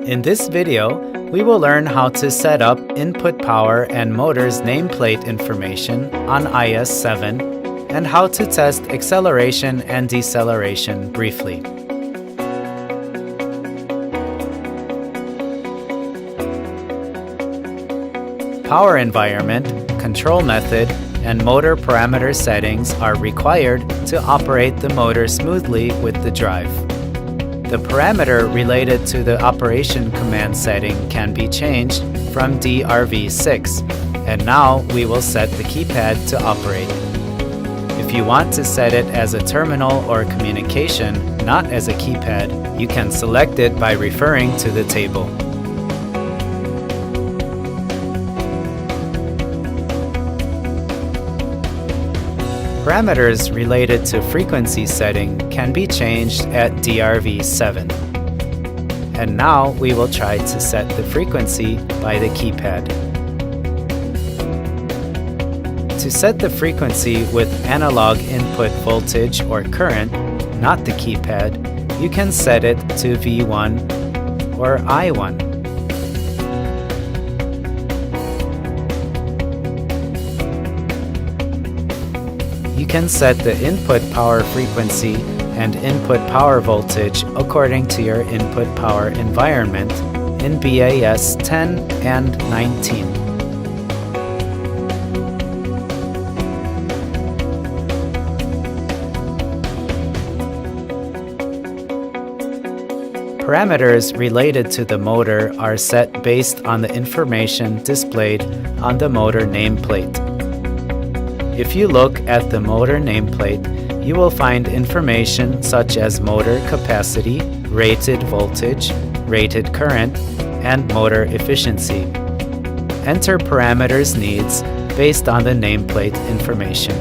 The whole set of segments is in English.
In this video, we will learn how to set up input power and motor's nameplate information on IS7 and how to test acceleration and deceleration briefly. Power environment, control method, and motor parameter settings are required to operate the motor smoothly with the drive. The parameter related to the operation command setting can be changed from DRV6, and now we will set the keypad to operate. If you want to set it as a terminal or communication, not as a keypad, you can select it by referring to the table. Parameters related to frequency setting can be changed at DRV7. And now we will try to set the frequency by the keypad. To set the frequency with analog input voltage or current, not the keypad, you can set it to V1 or I1. You can set the input power frequency and input power voltage according to your input power environment in BAS 10 and 19. Parameters related to the motor are set based on the information displayed on the motor nameplate. If you look at the motor nameplate, you will find information such as motor capacity, rated voltage, rated current, and motor efficiency. Enter parameters needs based on the nameplate information.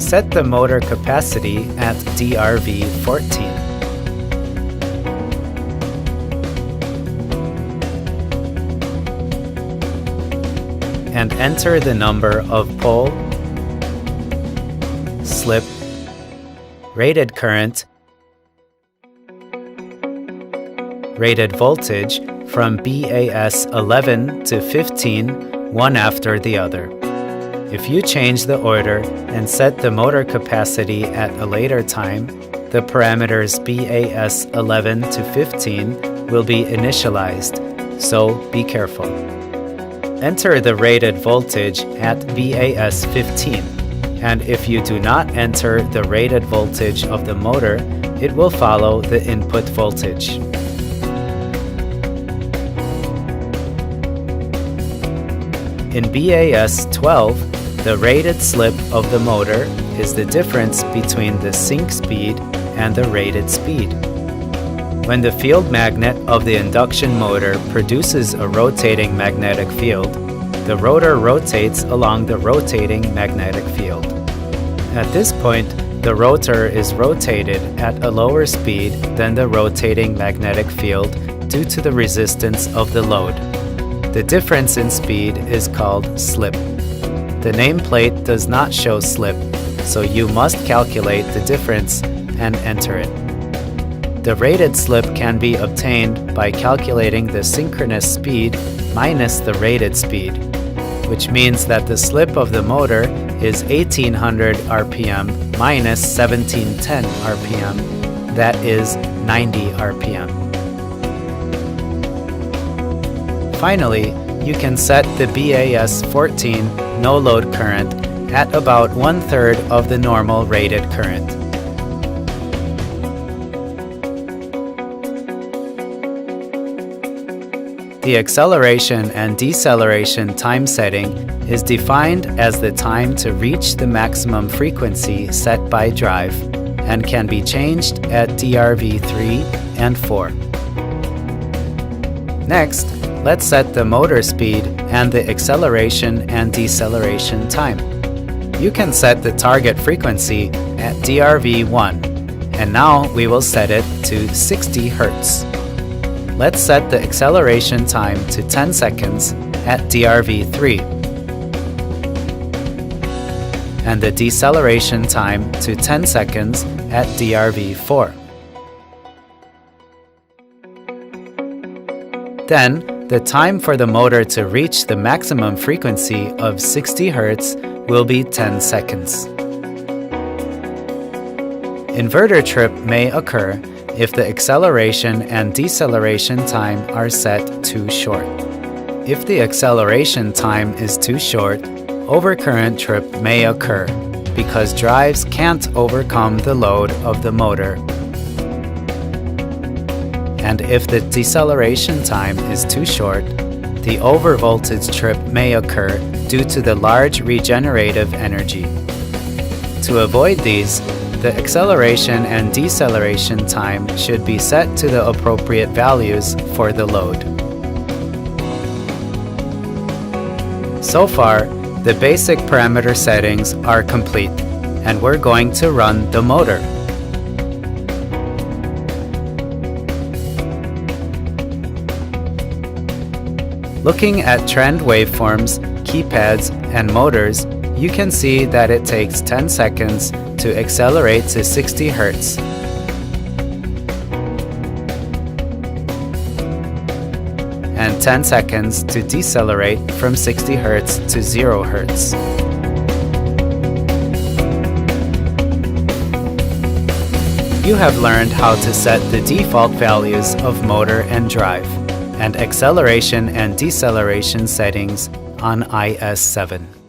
Set the motor capacity at DRV14. And enter the number of pole, slip, rated current, rated voltage from BAS 11 to 15, one after the other. If you change the order and set the motor capacity at a later time, the parameters BAS 11 to 15 will be initialized, so be careful. Enter the rated voltage at BAS 15, and if you do not enter the rated voltage of the motor, it will follow the input voltage. In BAS 12, the rated slip of the motor is the difference between the sync speed and the rated speed. When the field magnet of the induction motor produces a rotating magnetic field, the rotor rotates along the rotating magnetic field. At this point, the rotor is rotated at a lower speed than the rotating magnetic field due to the resistance of the load. The difference in speed is called slip. The nameplate does not show slip, so you must calculate the difference and enter it. The rated slip can be obtained by calculating the synchronous speed minus the rated speed, which means that the slip of the motor is 1800 RPM minus 1710 RPM, that is 90 RPM. Finally, you can set the BAS 14 no-load current at about 1/3 of the normal rated current. The acceleration and deceleration time setting is defined as the time to reach the maximum frequency set by drive and can be changed at DRV3 and 4. Next, let's set the motor speed and the acceleration and deceleration time. You can set the target frequency at DRV1, and now we will set it to 60 Hz. Let's set the acceleration time to 10 seconds at DRV3 and the deceleration time to 10 seconds at DRV4. Then, the time for the motor to reach the maximum frequency of 60 Hz will be 10 seconds. Inverter trip may occur if the acceleration and deceleration time are set too short. If the acceleration time is too short, overcurrent trip may occur because drives can't overcome the load of the motor. And if the deceleration time is too short, the overvoltage trip may occur due to the large regenerative energy. To avoid these, the acceleration and deceleration time should be set to the appropriate values for the load. So far, the basic parameter settings are complete, and we're going to run the motor. Looking at trend waveforms, keypads, and motors, you can see that it takes 10 seconds to accelerate to 60 Hz. And 10 seconds to decelerate from 60 Hz to 0 Hz. You have learned how to set the default values of motor and drive, and acceleration and deceleration settings on IS7.